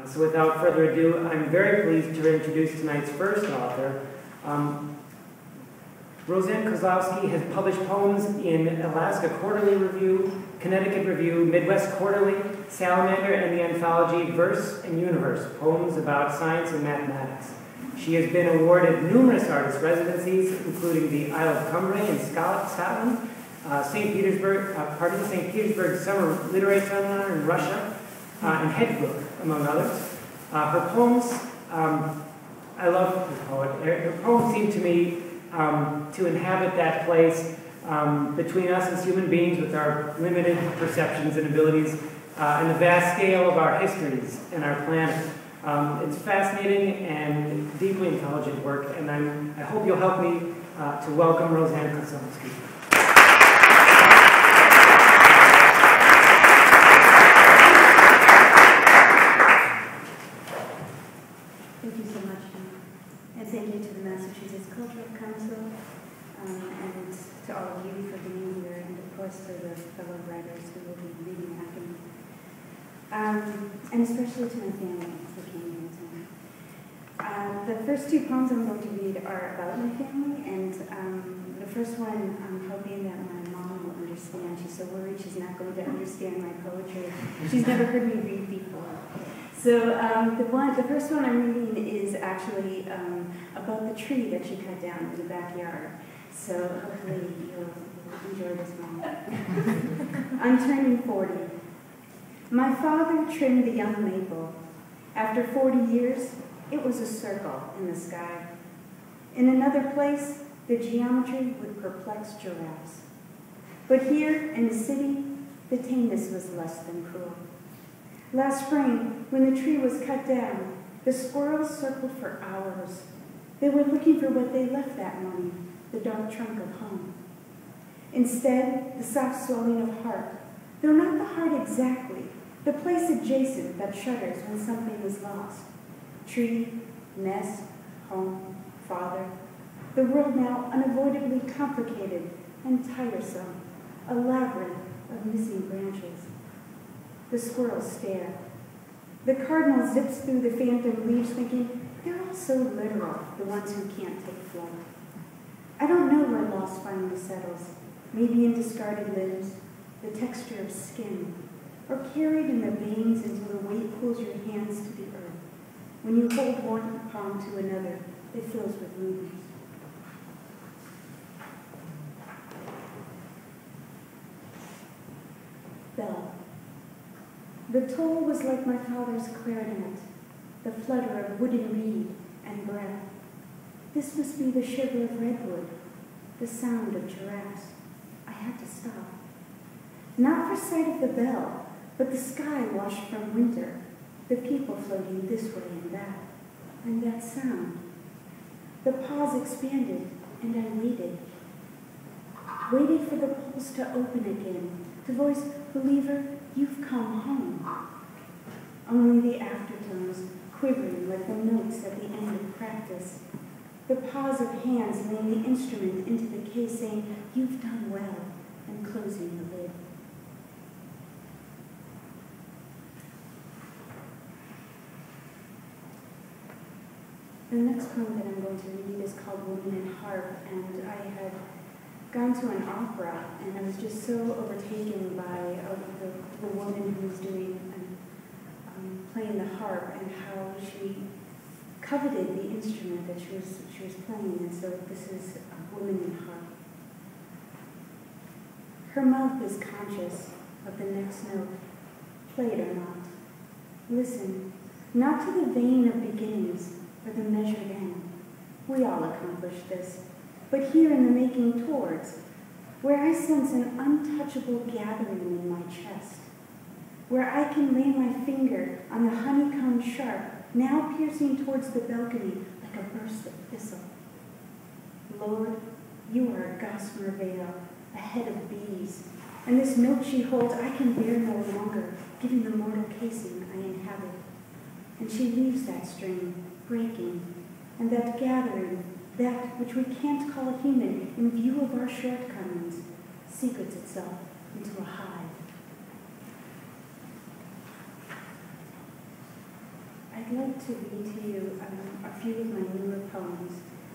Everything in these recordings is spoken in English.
So without further ado, I'm very pleased to introduce tonight's first author. Rosann Kozlowski has published poems in Alaska Quarterly Review, Connecticut Review, Midwest Quarterly, Salamander, and the anthology Verse and Universe, poems about science and mathematics. She has been awarded numerous artist residencies, including the Isle of Cumbrae in Scotland, St. Petersburg Summer Literary Seminar in Russia, and Hedgebrook, among others. Her poems, I love the poet. Her poems seem to me to inhabit that place between us as human beings with our limited perceptions and abilities and the vast scale of our histories and our planet. It's fascinating and deeply intelligent work, and I hope you'll help me to welcome Rosann Kozlowski. Thank you so much, and thank you to the Massachusetts Cultural Council, and to all of you for being here, and of course to the fellow writers who will be reading after me, and especially to my family who came here tonight. The first two poems I'm going to read are about my family, and the first one I'm hoping that my mom will understand. She's so worried she's not going to understand my poetry. She's never heard me read before. So the first one I'm reading is actually about the tree that she cut down in the backyard. So hopefully you'll enjoy this moment. I'm turning 40. My father trimmed the young maple. After 40 years, it was a circle in the sky. In another place, the geometry would perplex giraffes. But here in the city, the tameness was less than cruel. Last spring, when the tree was cut down, the squirrels circled for hours. They were looking for what they left that morning, the dark trunk of home. Instead, the soft swelling of heart, though not the heart exactly, the place adjacent that shudders when something is lost. Tree, nest, home, father, the world now unavoidably complicated and tiresome, a labyrinth of missing branches. The squirrels stare. The cardinal zips through the phantom leaves thinking, they're all so literal, the ones who can't take flight. I don't know where loss finally settles, maybe in discarded limbs, the texture of skin, or carried in the veins until the weight pulls your hands to the earth. When you hold one palm to another, it fills with rumors. Bell. The toll was like my father's clarinet, the flutter of wooden reed and breath. This must be the shiver of redwood, the sound of giraffes. I had to stop. Not for sight of the bell, but the sky washed from winter, the people floating this way and that sound. The pause expanded, and I waited. Waited for the pulse to open again, to voice, believer, you've come home. Only the aftertones quivering like the notes at the end of practice. The pause of hands laying the instrument into the case saying, you've done well, and closing the lid. The next poem that I'm going to read is called Woman and Harp, and I had gone to an opera, and I was just so overtaken by the woman who was doing playing the harp and how she coveted the instrument that she was playing, and so this is a Woman and Harp. Her mouth is conscious of the next note, play it or not. Listen, not to the vein of beginnings or the measured end. We all accomplish this, but here in the making towards, where I sense an untouchable gathering in my chest, where I can lay my finger on the honeycomb sharp, now piercing towards the balcony like a burst of thistle. Lord, you are a gossamer veil, a head of bees, and this note she holds I can bear no longer, given the mortal casing I inhabit. And she leaves that string, breaking, and that gathering, that which we can't call human in view of our shortcomings, secrets itself into a hive. I'd like to read to you a few of my newer poems,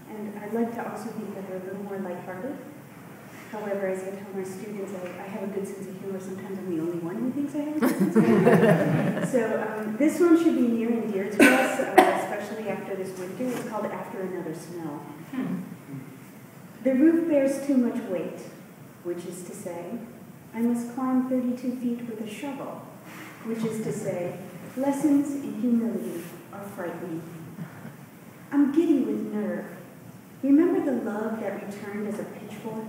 and I'd like to also think that they're a little more lighthearted. However, as I tell my students, I have a good sense of humor. Sometimes I'm the only one who thinks I have a good sense of humor. So this one should be near and dear to us, especially after this winter. It's called After Another Snow. The roof bears too much weight, which is to say, I must climb 32 feet with a shovel, which is to say, lessons in humility are frightening. I'm giddy with nerve. Remember the love that returned as a pitchfork?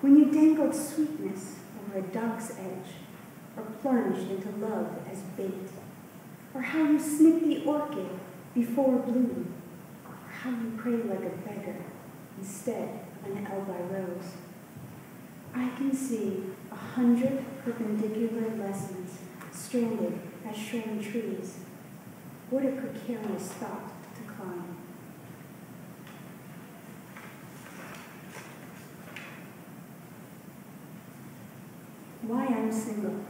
When you dangled sweetness over a dock's edge, or plunged into love as bait, or how you snipped the orchid before bloom, or how you prayed like a beggar instead of an Elbi rose. I can see 100 perpendicular lessons stranded as shorn trees. What a precarious thought to climb. Why I'm single.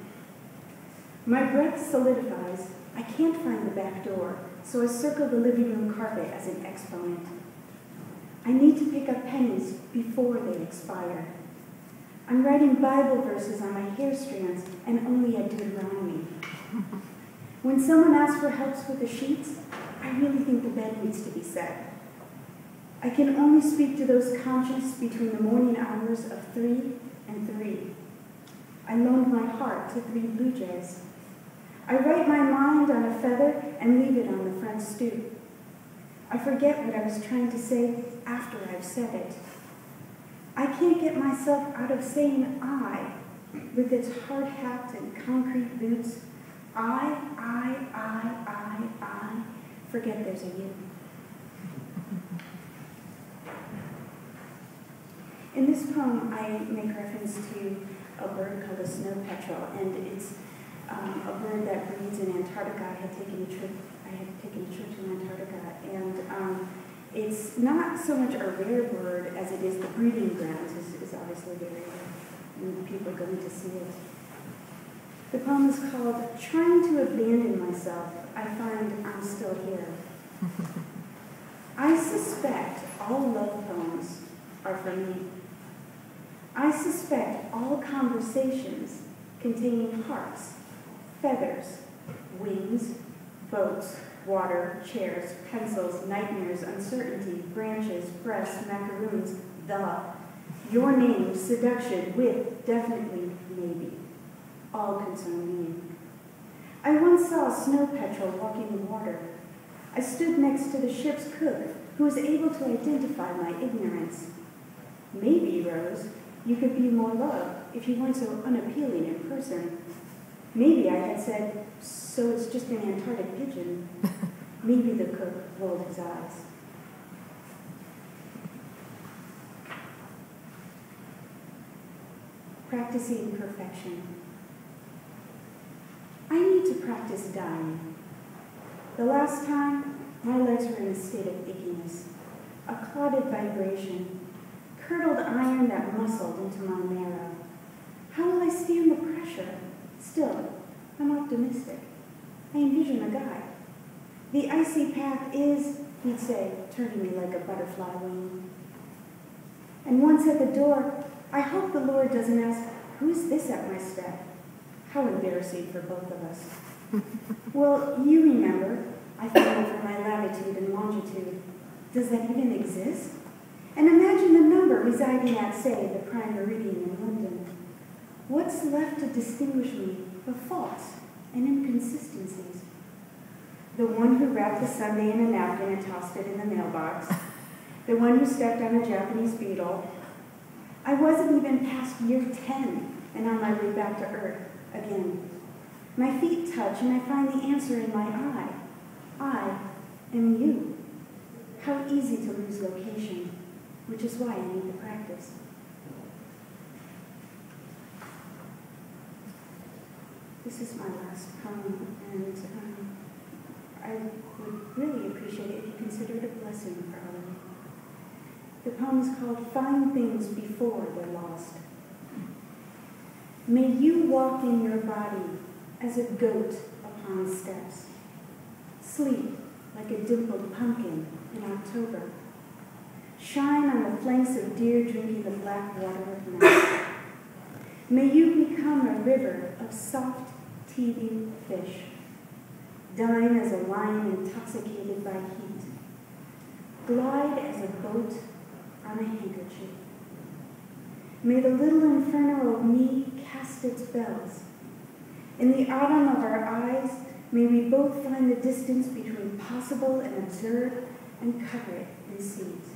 My breath solidifies. I can't find the back door, so I circle the living room carpet as an exponent. I need to pick up pennies before they expire. I'm writing Bible verses on my hair strands and only at Deuteronomy. When someone asks for help with the sheets, I really think the bed needs to be set. I can only speak to those conscious between the morning hours of 3 and 3. I loaned my heart to 3 blue jays. I write my mind on a feather and leave it on the front stoop. I forget what I was trying to say after I've said it. I can't get myself out of saying I, with its hard hat and concrete boots. I, forget there's a you. In this poem, I make reference to a bird called a snow petrel, and it's a bird that breeds in Antarctica. I had taken a trip to Antarctica, and it's not so much a rare bird as it is the breeding grounds is obviously very rare, and people are going to see it. The poem is called Trying to Abandon Myself, I Find I'm Still Here. I suspect all love poems are for me. I suspect all conversations containing hearts, feathers, wings, boats, water, chairs, pencils, nightmares, uncertainty, branches, breasts, macaroons, your name, seduction, with, definitely, maybe, all concern me. I once saw a snow petrel walking the water. I stood next to the ship's cook, who was able to identify my ignorance. Maybe, Rose, you could be more loved if you weren't so unappealing in person. Maybe I had said, so it's just an Antarctic pigeon. Maybe the cook rolled his eyes. Practicing perfection. I need to practice dying. The last time, my legs were in a state of ickiness, a clotted vibration, curdled iron that muscled into my marrow. How will I stand the pressure? Still, I'm optimistic. I envision a guy. The icy path is, he'd say, turning me like a butterfly wing. And once at the door, I hope the Lord doesn't ask, who is this at my step? How embarrassing for both of us. Well, you remember, I found for my latitude and longitude. Does that even exist? And imagine the number residing at, say, the prime meridian in London. What's left to distinguish me but faults and inconsistencies? The one who wrapped the sundae in a napkin and tossed it in the mailbox. The one who stepped on a Japanese beetle. I wasn't even past year 10 and on my way back to Earth again. My feet touch and I find the answer in my eye. I am you. How easy to lose location, which is why I need the practice. This is my last poem, and I would really appreciate it if you considered it a blessing for all of you. The poem is called Find Things Before They're Lost. May you walk in your body as a goat upon steps, Sleep like a dimpled pumpkin in October. Shine on the flanks of deer drinking the black water of night. May you become a river of soft, teething fish. Dine as a lion intoxicated by heat. Glide as a boat on a handkerchief. May the little inferno of me cast its bells. In the autumn of our eyes, may we both find the distance between possible and absurd and cover it in seeds.